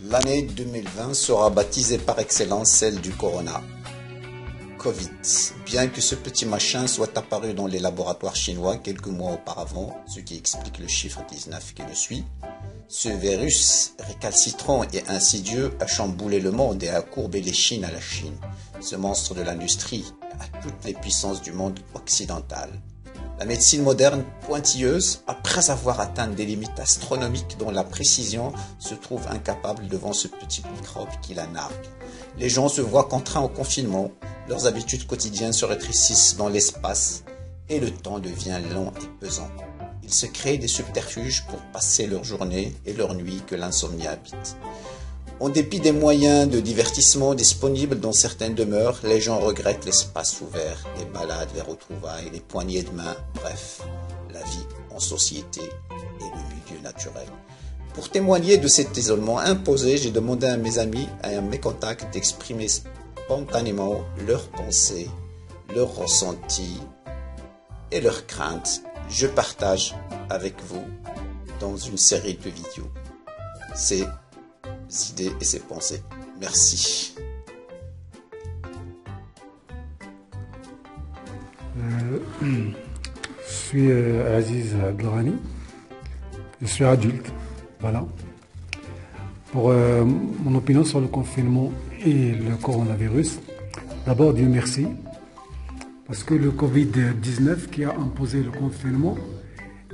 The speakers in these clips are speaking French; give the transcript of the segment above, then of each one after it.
L'année 2020 sera baptisée par excellence celle du Corona. Covid. Bien que ce petit machin soit apparu dans les laboratoires chinois quelques mois auparavant, ce qui explique le chiffre 19 qui le suit, ce virus récalcitrant et insidieux a chamboulé le monde et a courbé les Chines à la Chine, ce monstre de l'industrie à toutes les puissances du monde occidental. La médecine moderne pointilleuse, après avoir atteint des limites astronomiques dont la précision se trouve incapable devant ce petit microbe qui la nargue. Les gens se voient contraints au confinement, leurs habitudes quotidiennes se rétrécissent dans l'espace et le temps devient long et pesant. Ils se créent des subterfuges pour passer leur journée et leur nuit que l'insomnie habite. En dépit des moyens de divertissement disponibles dans certaines demeures, les gens regrettent l'espace ouvert, les balades vers retrouvailles, les poignées de main, bref, la vie en société et le milieu naturel. Pour témoigner de cet isolement imposé, j'ai demandé à mes amis et à mes contacts d'exprimer spontanément leurs pensées, leurs ressentis et leurs craintes. Je partage avec vous dans une série de vidéos ces idées et ces pensées. Merci. Je suis Aziz Abdelrani. Je suis adulte. Voilà. Pour mon opinion sur le confinement et le coronavirus, d'abord Dieu merci, parce que le Covid-19 qui a imposé le confinement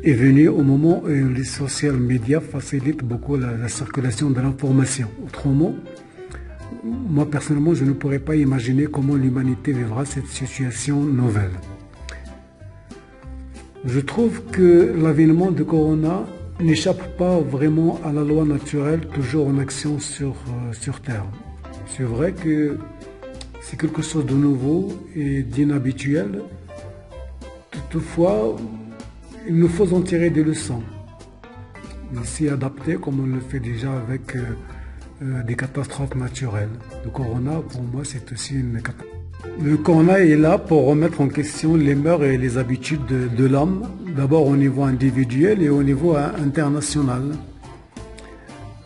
est venu au moment où les social médias facilitent beaucoup la circulation de l'information. Autrement, moi personnellement, je ne pourrais pas imaginer comment l'humanité vivra cette situation nouvelle. Je trouve que l'avènement de Corona n'échappe pas vraiment à la loi naturelle, toujours en action sur Terre. C'est vrai que c'est quelque chose de nouveau et d'inhabituel. Toutefois, il nous faut en tirer des leçons. Et s'y adapter comme on le fait déjà avec des catastrophes naturelles. Le corona, pour moi, c'est aussi une catastrophe. Le corona est là pour remettre en question les mœurs et les habitudes de l'homme, d'abord au niveau individuel et au niveau international.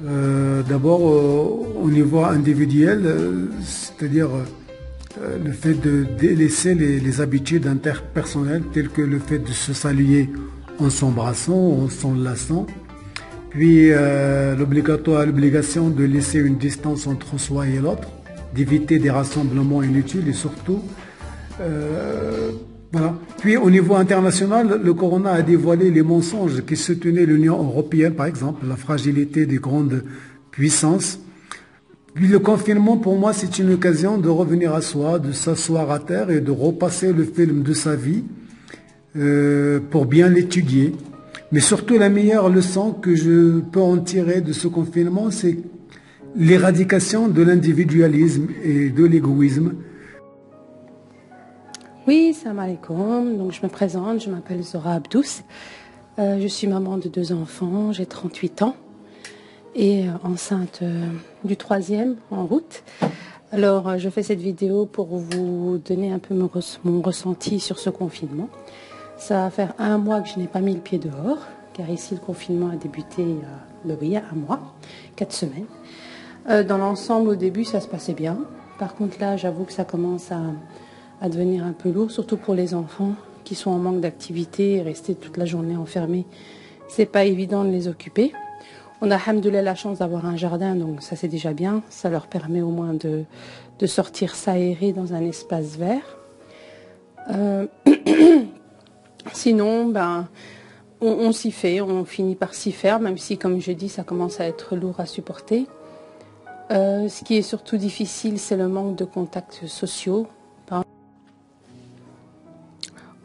D'abord au niveau individuel, c'est-à-dire le fait de délaisser les habitudes interpersonnelles telles que le fait de se saluer en s'embrassant, en s'enlaçant, puis l'obligation de laisser une distance entre soi et l'autre, d'éviter des rassemblements inutiles et surtout, voilà. Puis au niveau international, le corona a dévoilé les mensonges qui soutenaient l'Union européenne, par exemple, la fragilité des grandes puissances. Puis le confinement, pour moi, c'est une occasion de revenir à soi, de s'asseoir à terre et de repasser le film de sa vie pour bien l'étudier. Mais surtout, la meilleure leçon que je peux en tirer de ce confinement, c'est l'éradication de l'individualisme et de l'égoïsme. Oui, salam alaikum. Donc je me présente, je m'appelle Zora Abdous. Je suis maman de 2 enfants, j'ai 38 ans et enceinte du 3e en route. Alors je fais cette vidéo pour vous donner un peu mon ressenti sur ce confinement. Ça va faire 1 mois que je n'ai pas mis le pied dehors, car ici le confinement a débuté il y a 1 mois, 4 semaines. Dans l'ensemble, au début, ça se passait bien. Par contre, là, j'avoue que ça commence à devenir un peu lourd, surtout pour les enfants qui sont en manque d'activité et rester toute la journée enfermés. C'est pas évident de les occuper. On a, alhamdoulilah, la chance d'avoir un jardin, donc ça c'est déjà bien. Ça leur permet au moins de sortir s'aérer dans un espace vert. Sinon, on s'y fait, on finit par s'y faire, même si, comme je dis, ça commence à être lourd à supporter. Ce qui est surtout difficile, c'est le manque de contacts sociaux.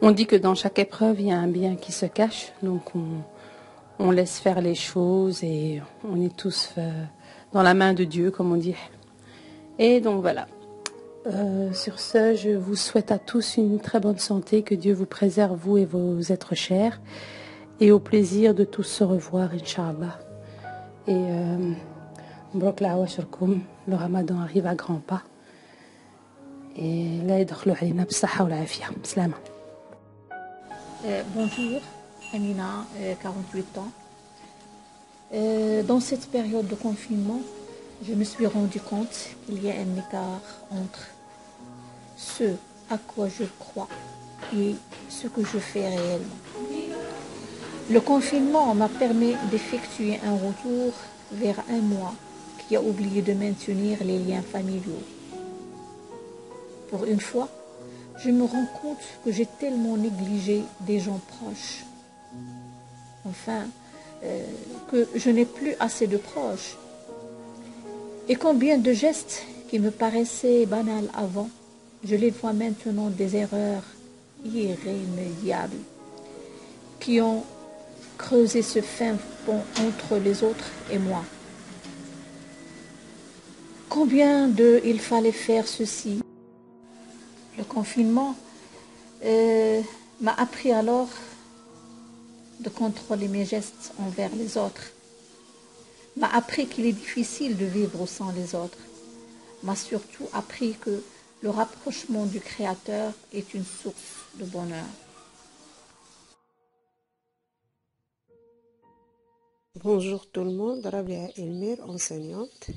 On dit que dans chaque épreuve, il y a un bien qui se cache, donc on laisse faire les choses et on est tous dans la main de Dieu, comme on dit. Et donc voilà. Sur ce, je vous souhaite à tous une très bonne santé, que Dieu vous préserve, vous et vos êtres chers, et au plaisir de tous se revoir, Inch'Allah. Et le ramadan arrive à grands pas. Et là, bonjour, Amina, 48 ans. Dans cette période de confinement, je me suis rendu compte qu'il y a un écart entre ce à quoi je crois et ce que je fais réellement. Le confinement m'a permis d'effectuer un retour vers un moi qui a oublié de maintenir les liens familiaux. Pour une fois, je me rends compte que j'ai tellement négligé des gens proches. Enfin, que je n'ai plus assez de proches. Et combien de gestes qui me paraissaient banals avant, je les vois maintenant des erreurs irrémédiables qui ont creusé ce fin pont entre les autres et moi. Combien de il fallait faire ceci? Le confinement m'a appris alors de contrôler mes gestes envers les autres, m'a appris qu'il est difficile de vivre sans les autres, m'a surtout appris que le rapprochement du Créateur est une source de bonheur. Bonjour tout le monde, Rabia Elmir, enseignante.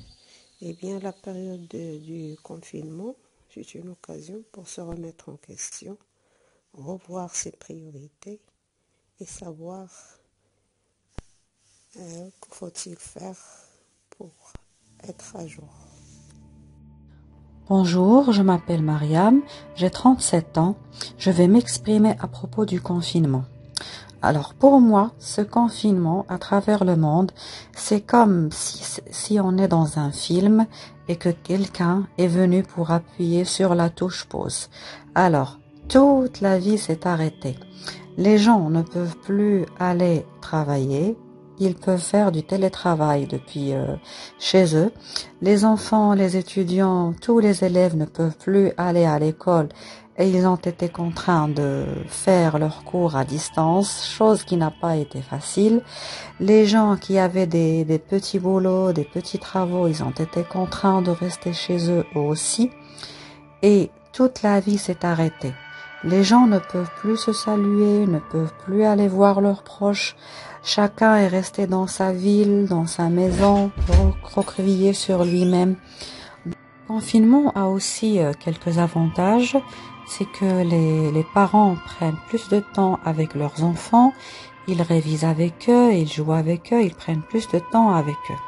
Eh bien, la période du confinement, c'est une occasion pour se remettre en question, revoir ses priorités et savoir que faut-il faire pour être à jour. Bonjour, je m'appelle Mariam, j'ai 37 ans. Je vais m'exprimer à propos du confinement. Alors pour moi, ce confinement à travers le monde, c'est comme si on est dans un film et que quelqu'un est venu pour appuyer sur la touche pause. Alors, toute la vie s'est arrêtée. Les gens ne peuvent plus aller travailler. Ils peuvent faire du télétravail depuis chez eux. Les enfants, les étudiants, tous les élèves ne peuvent plus aller à l'école et ils ont été contraints de faire leurs cours à distance, chose qui n'a pas été facile. Les gens qui avaient des petits boulots, des petits travaux, ils ont été contraints de rester chez eux aussi. Et toute la vie s'est arrêtée. Les gens ne peuvent plus se saluer, ne peuvent plus aller voir leurs proches. Chacun est resté dans sa ville, dans sa maison, recroquevillé sur lui-même. Le confinement a aussi quelques avantages. C'est que les parents prennent plus de temps avec leurs enfants, ils révisent avec eux, ils jouent avec eux, ils prennent plus de temps avec eux.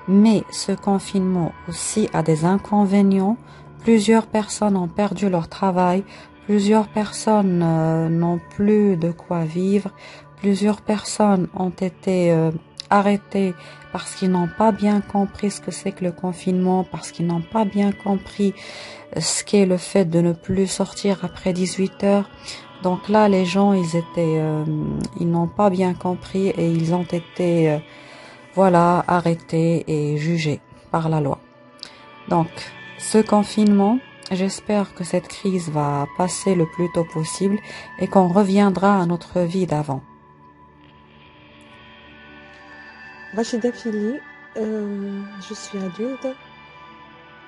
Mais ce confinement aussi a des inconvénients. Plusieurs personnes ont perdu leur travail, plusieurs personnes n'ont plus de quoi vivre, plusieurs personnes ont été arrêtées parce qu'ils n'ont pas bien compris ce que c'est que le confinement, parce qu'ils n'ont pas bien compris ce qu'est le fait de ne plus sortir après 18 heures. Donc là, les gens, ils n'ont pas bien compris et ils ont été, arrêtés et jugés par la loi. Donc, ce confinement, j'espère que cette crise va passer le plus tôt possible et qu'on reviendra à notre vie d'avant. Rachida Fili, je suis adulte.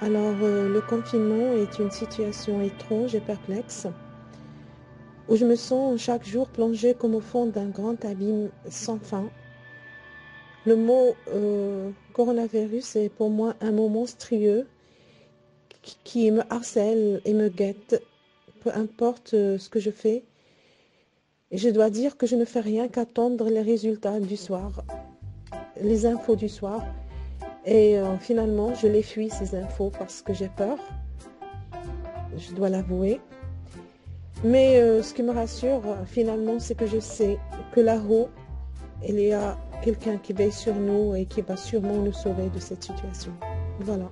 Alors, le confinement est une situation étrange et perplexe où je me sens chaque jour plongée comme au fond d'un grand abîme sans fin. Le mot coronavirus est pour moi un mot monstrueux qui me harcèle et me guette, peu importe ce que je fais. Et je dois dire que je ne fais rien qu'attendre les résultats du soir, les infos du soir. Et finalement, je les fuis, ces infos, parce que j'ai peur. Je dois l'avouer. Mais ce qui me rassure, finalement, c'est que je sais que là-haut, il y a quelqu'un qui veille sur nous et qui va sûrement nous sauver de cette situation. Voilà.